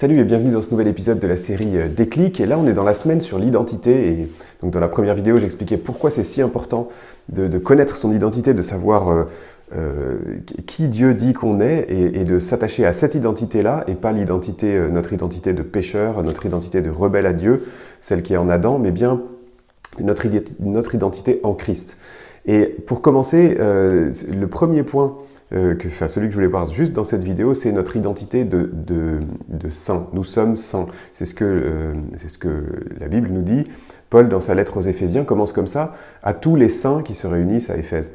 Salut et bienvenue dans ce nouvel épisode de la série Déclic. Et là, on est dans la semaine sur l'identité. Et donc, dans la première vidéo, j'expliquais pourquoi c'est si important de connaître son identité, de savoir qui Dieu dit qu'on est et de s'attacher à cette identité-là et pas notre identité de pécheur, notre identité de rebelle à Dieu, celle qui est en Adam, mais bien notre identité en Christ. Et pour commencer, le premier point, celui que je voulais voir juste dans cette vidéo, c'est notre identité de saint. Nous sommes saints. C'est ce que la Bible nous dit. Paul, dans sa lettre aux Éphésiens, commence comme ça, à tous les saints qui se réunissent à Éphèse.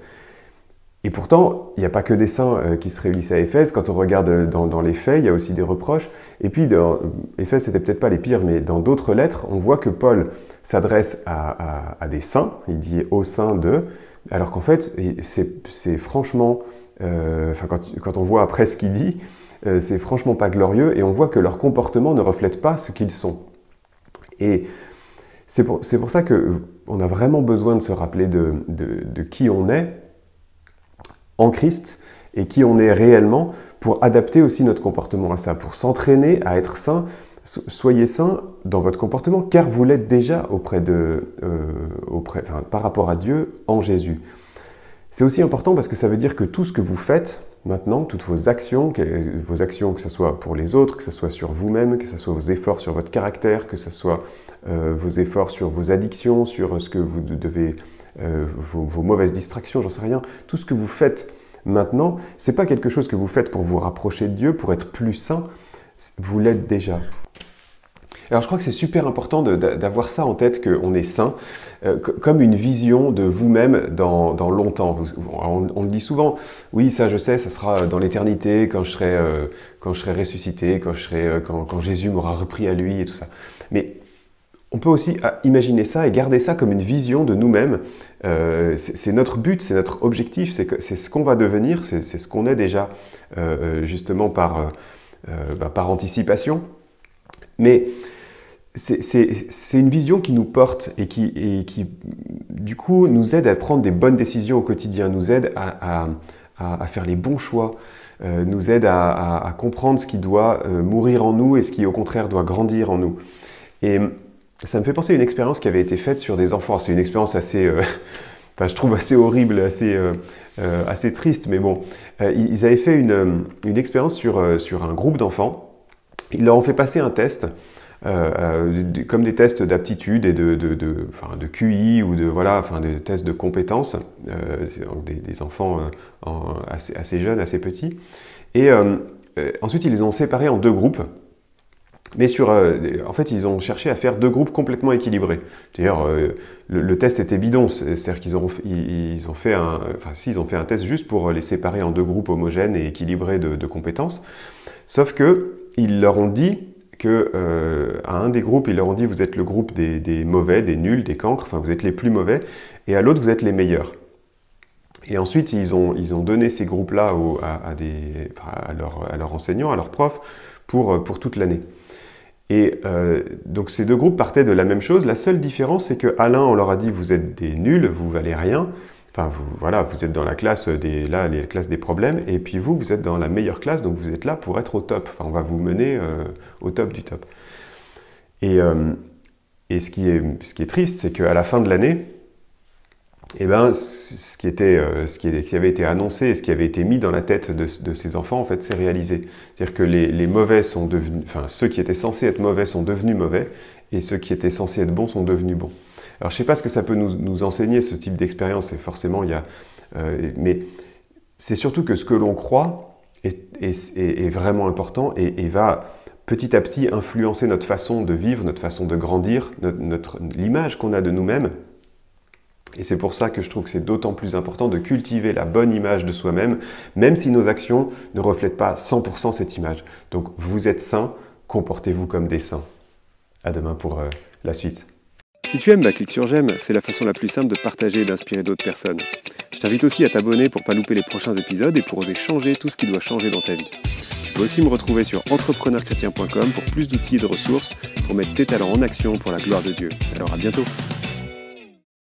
Et pourtant, il n'y a pas que des saints qui se réunissent à Éphèse. Quand on regarde dans les faits, il y a aussi des reproches. Et puis, dans Éphèse, c'était peut-être pas les pires, mais dans d'autres lettres, on voit que Paul s'adresse à des saints. Il dit « aux saints d'eux », alors qu'en fait, c'est franchement... quand on voit après ce qu'il dit, c'est franchement pas glorieux et on voit que leur comportement ne reflète pas ce qu'ils sont. Et c'est pour ça qu'on a vraiment besoin de se rappeler de qui on est en Christ et qui on est réellement pour adapter aussi notre comportement à ça, pour s'entraîner à être saint. Soyez saints dans votre comportement car vous l'êtes déjà par rapport à Dieu en Jésus. C'est aussi important parce que ça veut dire que tout ce que vous faites maintenant, toutes vos actions, que ce soit pour les autres, que ce soit sur vous-même, que ce soit vos efforts sur votre caractère, que ce soit vos efforts sur vos addictions, sur ce que vous devez, vos mauvaises distractions, j'en sais rien, tout ce que vous faites maintenant, c'est pas quelque chose que vous faites pour vous rapprocher de Dieu, pour être plus saint, vous l'êtes déjà. Alors je crois que c'est super important d'avoir ça en tête, qu'on est saint, comme une vision de vous-même dans longtemps. On le dit souvent, oui ça je sais, ça sera dans l'éternité, quand je serai ressuscité, quand Jésus m'aura repris à lui et tout ça. Mais on peut aussi imaginer ça et garder ça comme une vision de nous-mêmes. C'est notre but, c'est notre objectif, c'est ce qu'on va devenir, c'est ce qu'on est déjà justement par anticipation. Mais c'est une vision qui nous porte et qui, du coup, nous aide à prendre des bonnes décisions au quotidien, nous aide à faire les bons choix, nous aide à comprendre ce qui doit mourir en nous et ce qui, au contraire, doit grandir en nous. Et ça me fait penser à une expérience qui avait été faite sur des enfants. C'est une expérience assez, je trouve assez horrible, assez triste, mais bon. Ils avaient fait une expérience sur un groupe d'enfants. Ils leur ont fait passer un test, comme des tests d'aptitude et de QI ou des tests de compétences, des enfants assez jeunes, assez petits. Et ensuite, ils les ont séparés en deux groupes. Mais en fait, ils ont cherché à faire deux groupes complètement équilibrés. D'ailleurs, le test était bidon, c'est-à-dire qu'ils ont fait un test juste pour les séparer en deux groupes homogènes et équilibrés de compétences. Sauf qu'ils leur ont dit à un des groupes, ils leur ont dit vous êtes le groupe des mauvais, des nuls, des cancres, enfin vous êtes les plus mauvais, et à l'autre vous êtes les meilleurs. Et ensuite ils ont donné ces groupes-là à leurs enseignants, à leurs profs, pour toute l'année. Et donc ces deux groupes partaient de la même chose. La seule différence, c'est qu'à l'un, on leur a dit vous êtes des nuls, vous valez rien. Enfin, vous êtes dans la classe les classes des problèmes, et puis vous êtes dans la meilleure classe, donc vous êtes là pour être au top. Enfin, on va vous mener au top du top. Et ce qui est triste, c'est qu'à la fin de l'année, ce qui avait été annoncé et ce qui avait été mis dans la tête de ces enfants, en fait, c'est réalisé. C'est-à-dire que les mauvais sont devenus, ceux qui étaient censés être mauvais sont devenus mauvais, et ceux qui étaient censés être bons sont devenus bons. Alors, je ne sais pas ce que ça peut nous enseigner, ce type d'expérience, et forcément, mais c'est surtout que ce que l'on croit est vraiment important et va petit à petit influencer notre façon de vivre, notre façon de grandir, l'image qu'on a de nous-mêmes. Et c'est pour ça que je trouve que c'est d'autant plus important de cultiver la bonne image de soi-même, même si nos actions ne reflètent pas 100% cette image. Donc, vous êtes saints, comportez-vous comme des saints. À demain pour la suite. Si tu aimes, clique sur j'aime, c'est la façon la plus simple de partager et d'inspirer d'autres personnes. Je t'invite aussi à t'abonner pour ne pas louper les prochains épisodes et pour oser changer tout ce qui doit changer dans ta vie. Tu peux aussi me retrouver sur entrepreneurchrétien.com pour plus d'outils et de ressources pour mettre tes talents en action pour la gloire de Dieu. Alors à bientôt.